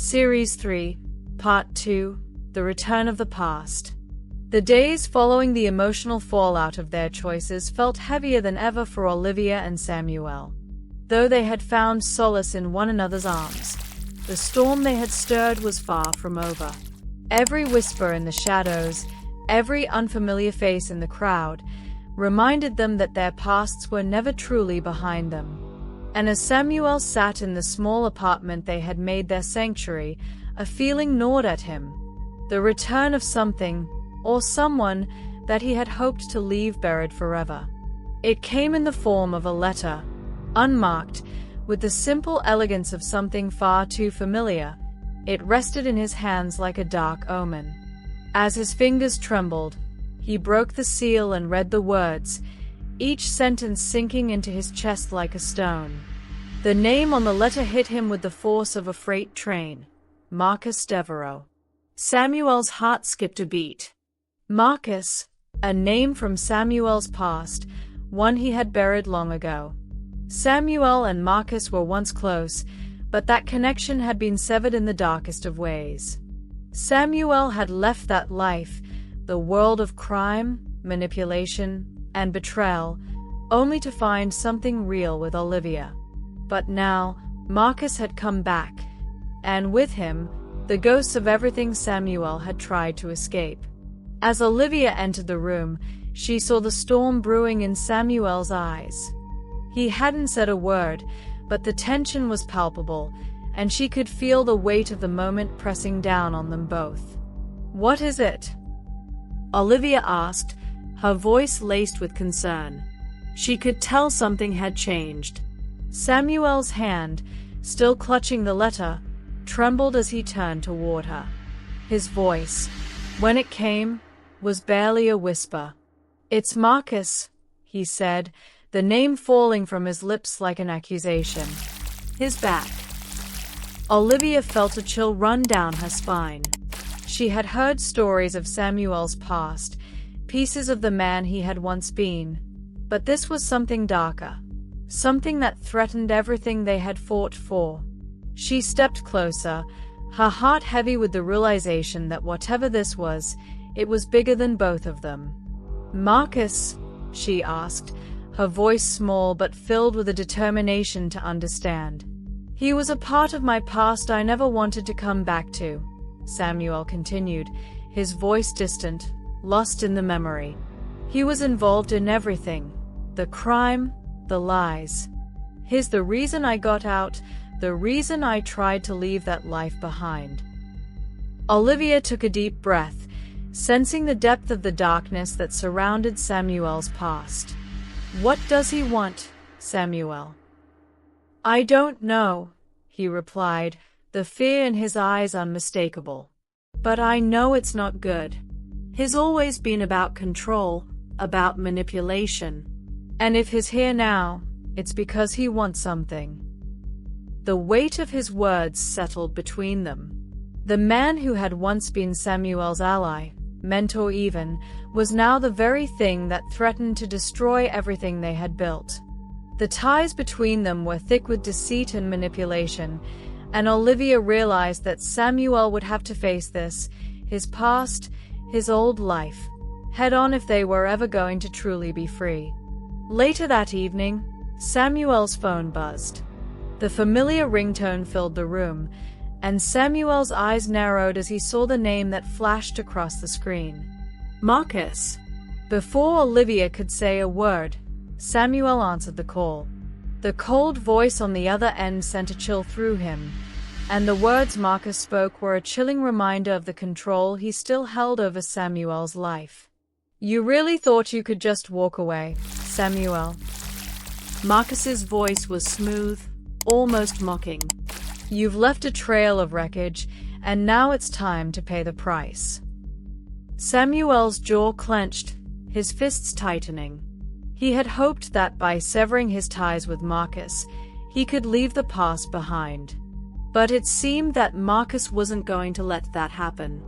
Series 3, Part 2, The Return of the Past. The days following the emotional fallout of their choices felt heavier than ever for Olivia and Samuel. Though they had found solace in one another's arms, the storm they had stirred was far from over. Every whisper in the shadows, every unfamiliar face in the crowd, reminded them that their pasts were never truly behind them. And as Samuel sat in the small apartment they had made their sanctuary, a feeling gnawed at him. The return of something, or someone, that he had hoped to leave buried forever. It came in the form of a letter, unmarked, with the simple elegance of something far too familiar. It rested in his hands like a dark omen. As his fingers trembled, he broke the seal and read the words, each sentence sinking into his chest like a stone. The name on the letter hit him with the force of a freight train. Marcus Devereaux. Samuel's heart skipped a beat. Marcus, a name from Samuel's past, one he had buried long ago. Samuel and Marcus were once close, but that connection had been severed in the darkest of ways. Samuel had left that life, the world of crime, manipulation, and betrayal, only to find something real with Olivia. But now, Marcus had come back, and with him, the ghosts of everything Samuel had tried to escape. As Olivia entered the room, she saw the storm brewing in Samuel's eyes. He hadn't said a word, but the tension was palpable, and she could feel the weight of the moment pressing down on them both. "What is it?" Olivia asked, her voice laced with concern. She could tell something had changed. Samuel's hand, still clutching the letter, trembled as he turned toward her. His voice, when it came, was barely a whisper. "It's Marcus," he said, the name falling from his lips like an accusation. "His back." Olivia felt a chill run down her spine. She had heard stories of Samuel's past, pieces of the man he had once been. But this was something darker, something that threatened everything they had fought for. She stepped closer, her heart heavy with the realization that whatever this was, it was bigger than both of them. "Marcus?" she asked, her voice small but filled with a determination to understand. "He was a part of my past I never wanted to come back to," Samuel continued, his voice distant, lost in the memory. "He was involved in everything, the crime, the lies. He's the reason I got out, the reason I tried to leave that life behind." Olivia took a deep breath, sensing the depth of the darkness that surrounded Samuel's past. "What does he want, Samuel?" "I don't know," he replied, the fear in his eyes unmistakable. "But I know it's not good. He's always been about control, about manipulation. And if he's here now, it's because he wants something." The weight of his words settled between them. The man who had once been Samuel's ally, mentor even, was now the very thing that threatened to destroy everything they had built. The ties between them were thick with deceit and manipulation, and Olivia realized that Samuel would have to face this, his past, his old life, head-on if they were ever going to truly be free. Later that evening, Samuel's phone buzzed. The familiar ringtone filled the room, and Samuel's eyes narrowed as he saw the name that flashed across the screen. "Marcus." Before Olivia could say a word, Samuel answered the call. The cold voice on the other end sent a chill through him, and the words Marcus spoke were a chilling reminder of the control he still held over Samuel's life. "You really thought you could just walk away, Samuel?" Marcus's voice was smooth, almost mocking. "You've left a trail of wreckage, and now it's time to pay the price." Samuel's jaw clenched, his fists tightening. He had hoped that by severing his ties with Marcus, he could leave the past behind. But it seemed that Marcus wasn't going to let that happen.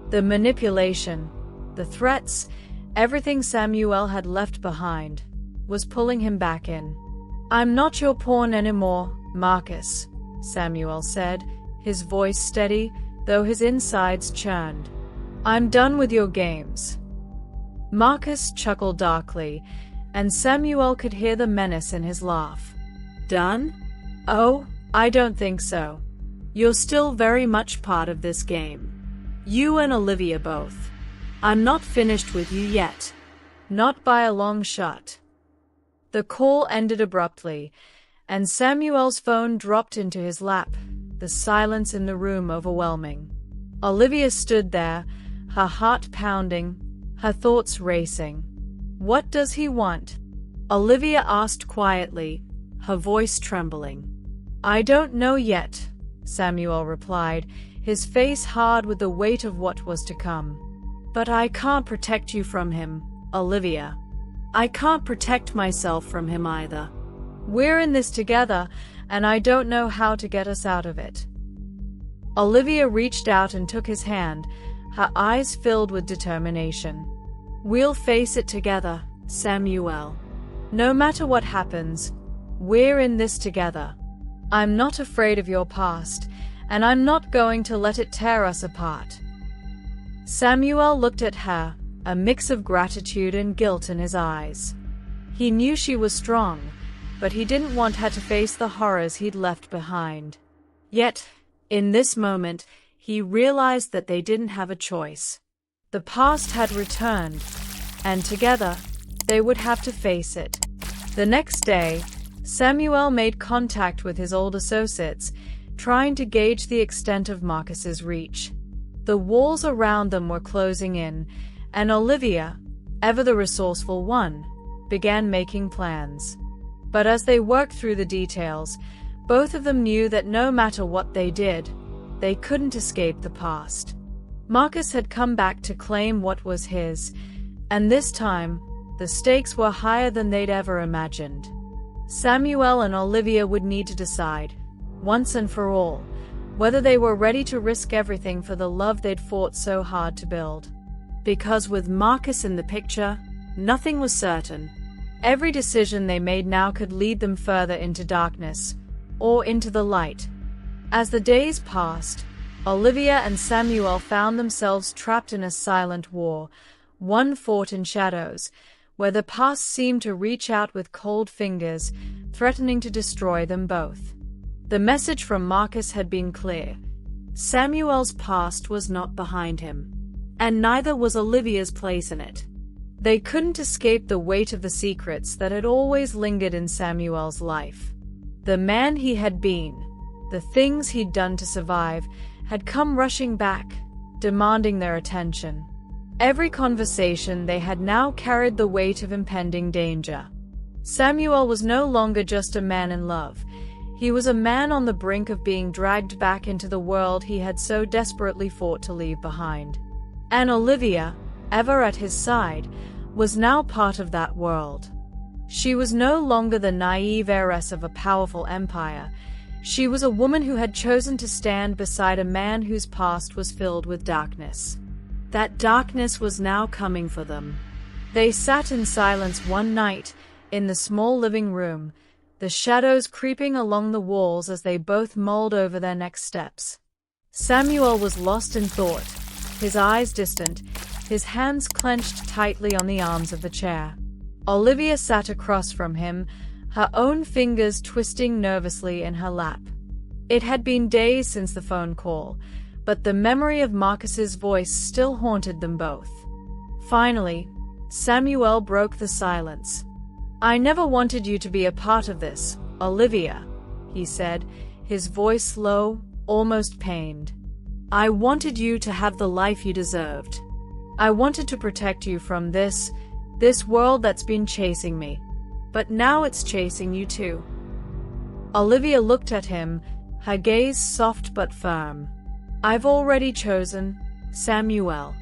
The manipulation, the threats, everything Samuel had left behind, was pulling him back in. "I'm not your pawn anymore, Marcus," Samuel said, his voice steady, though his insides churned. "I'm done with your games." Marcus chuckled darkly, and Samuel could hear the menace in his laugh. "Done? Oh, I don't think so. You're still very much part of this game. You and Olivia both. I'm not finished with you yet." "Not by a long shot." The call ended abruptly, and Samuel's phone dropped into his lap, the silence in the room overwhelming. Olivia stood there, her heart pounding, her thoughts racing. "What does he want?" Olivia asked quietly, her voice trembling. "I don't know yet," Samuel replied, his face hard with the weight of what was to come. "But I can't protect you from him, Olivia. I can't protect myself from him either. We're in this together, and I don't know how to get us out of it." Olivia reached out and took his hand, her eyes filled with determination. "We'll face it together, Samuel. No matter what happens, we're in this together. I'm not afraid of your past, and I'm not going to let it tear us apart." Samuel looked at her, a mix of gratitude and guilt in his eyes. He knew she was strong, but he didn't want her to face the horrors he'd left behind. Yet, in this moment, he realized that they didn't have a choice. The past had returned, and together, they would have to face it. The next day, Samuel made contact with his old associates, trying to gauge the extent of Marcus's reach. The walls around them were closing in, and Olivia, ever the resourceful one, began making plans. But as they worked through the details, both of them knew that no matter what they did, they couldn't escape the past. Marcus had come back to claim what was his, and this time, the stakes were higher than they'd ever imagined. Samuel and Olivia would need to decide, once and for all, whether they were ready to risk everything for the love they'd fought so hard to build. Because with Marcus in the picture, nothing was certain. Every decision they made now could lead them further into darkness, or into the light. As the days passed, Olivia and Samuel found themselves trapped in a silent war, one fought in shadows, where the past seemed to reach out with cold fingers, threatening to destroy them both. The message from Marcus had been clear. Samuel's past was not behind him, and neither was Olivia's place in it. They couldn't escape the weight of the secrets that had always lingered in Samuel's life. The man he had been, the things he'd done to survive, had come rushing back, demanding their attention. Every conversation they had now carried the weight of impending danger. Samuel was no longer just a man in love. He was a man on the brink of being dragged back into the world he had so desperately fought to leave behind. And Olivia, ever at his side, was now part of that world. She was no longer the naive heiress of a powerful empire. She was a woman who had chosen to stand beside a man whose past was filled with darkness. That darkness was now coming for them. They sat in silence one night, in the small living room, the shadows creeping along the walls as they both mulled over their next steps. Samuel was lost in thought, his eyes distant, his hands clenched tightly on the arms of the chair. Olivia sat across from him, her own fingers twisting nervously in her lap. It had been days since the phone call, but the memory of Marcus's voice still haunted them both. Finally, Samuel broke the silence. "I never wanted you to be a part of this, Olivia," he said, his voice low, almost pained. "I wanted you to have the life you deserved. I wanted to protect you from this world that's been chasing me. But now it's chasing you too." Olivia looked at him, her gaze soft but firm. "I've already chosen, Samuel.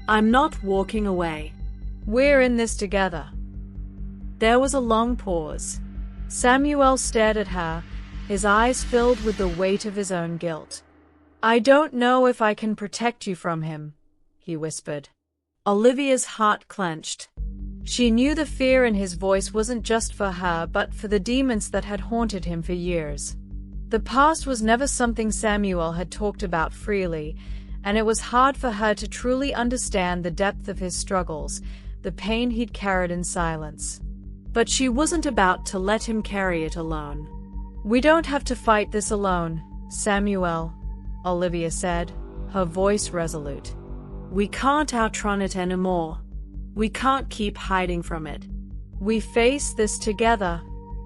I'm not walking away. We're in this together." There was a long pause. Samuel stared at her, his eyes filled with the weight of his own guilt. "I don't know if I can protect you from him," he whispered. Olivia's heart clenched. She knew the fear in his voice wasn't just for her but for the demons that had haunted him for years. The past was never something Samuel had talked about freely, and it was hard for her to truly understand the depth of his struggles, the pain he'd carried in silence. But she wasn't about to let him carry it alone. "We don't have to fight this alone, Samuel," Olivia said, her voice resolute. "We can't outrun it anymore. We can't keep hiding from it. We face this together.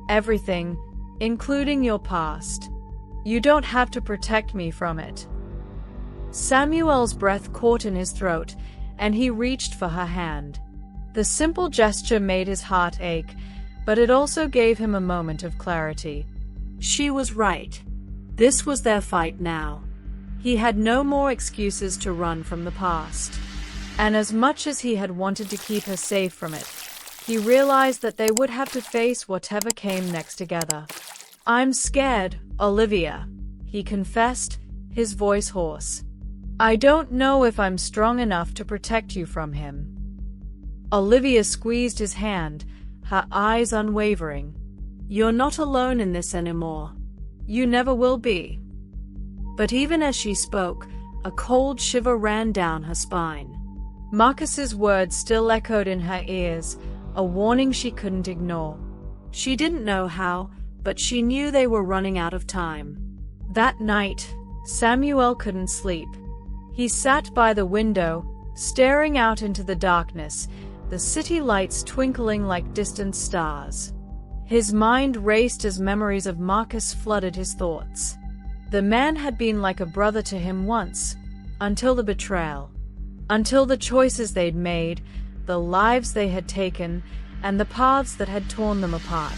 Everything, including your past. You don't have to protect me from it." Samuel's breath caught in his throat, and he reached for her hand. The simple gesture made his heart ache, but it also gave him a moment of clarity. She was right. This was their fight now. He had no more excuses to run from the past. And as much as he had wanted to keep her safe from it, he realized that they would have to face whatever came next together. "I'm scared, Olivia," he confessed, his voice hoarse. "I don't know if I'm strong enough to protect you from him." Olivia squeezed his hand, her eyes unwavering. "You're not alone in this anymore. You never will be." But even as she spoke, a cold shiver ran down her spine. Marcus's words still echoed in her ears, a warning she couldn't ignore. She didn't know how, but she knew they were running out of time. That night, Samuel couldn't sleep. He sat by the window, staring out into the darkness, the city lights twinkling like distant stars. His mind raced as memories of Marcus flooded his thoughts. The man had been like a brother to him once, until the betrayal. Until the choices they'd made, the lives they had taken, and the paths that had torn them apart.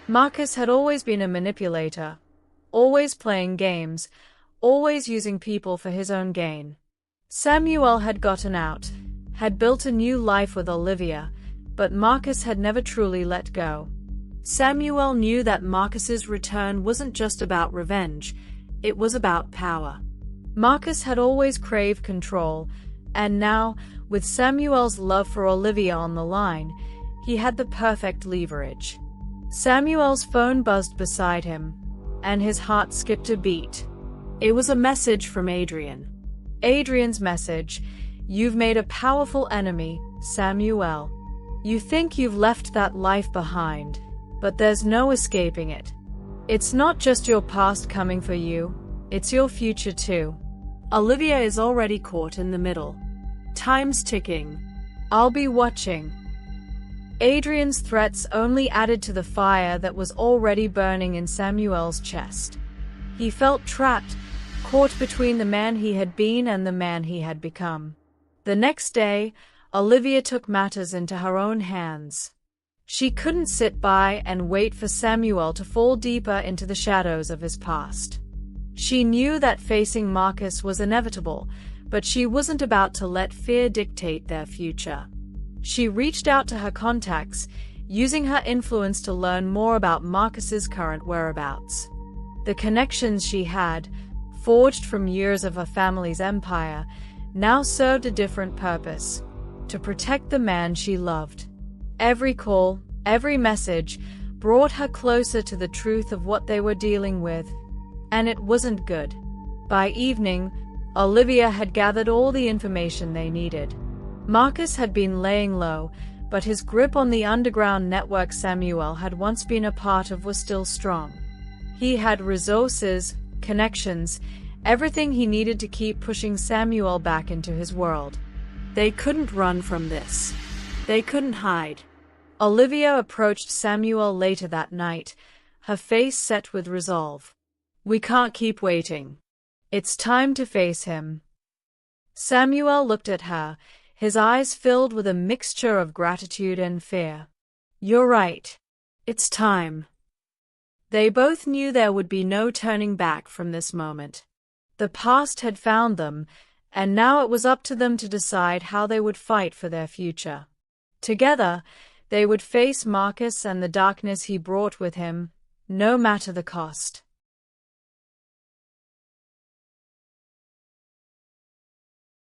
Marcus had always been a manipulator, always playing games, always using people for his own gain. Samuel had gotten out, had built a new life with Olivia, but Marcus had never truly let go. Samuel knew that Marcus's return wasn't just about revenge, it was about power. Marcus had always craved control, and now, with Samuel's love for Olivia on the line, he had the perfect leverage. Samuel's phone buzzed beside him, and his heart skipped a beat. It was a message from Adrian. Adrian's message: "You've made a powerful enemy, Samuel. You think you've left that life behind, but there's no escaping it. It's not just your past coming for you, it's your future too. Olivia is already caught in the middle. Time's ticking. I'll be watching." Adrian's threats only added to the fire that was already burning in Samuel's chest. He felt trapped, caught between the man he had been and the man he had become. The next day, Olivia took matters into her own hands. She couldn't sit by and wait for Samuel to fall deeper into the shadows of his past. She knew that facing Marcus was inevitable, but she wasn't about to let fear dictate their future. She reached out to her contacts, using her influence to learn more about Marcus's current whereabouts. The connections she had, forged from years of her family's empire, now served a different purpose: to protect the man she loved. Every call, every message, brought her closer to the truth of what they were dealing with. And it wasn't good. By evening, Olivia had gathered all the information they needed. Marcus had been laying low, but his grip on the underground network Samuel had once been a part of was still strong. He had resources, connections, everything he needed to keep pushing Samuel back into his world. They couldn't run from this. They couldn't hide. Olivia approached Samuel later that night, her face set with resolve. "We can't keep waiting. It's time to face him." Samuel looked at her, his eyes filled with a mixture of gratitude and fear. "You're right. It's time." They both knew there would be no turning back from this moment. The past had found them, and now it was up to them to decide how they would fight for their future. Together, they would face Marcus and the darkness he brought with him, no matter the cost.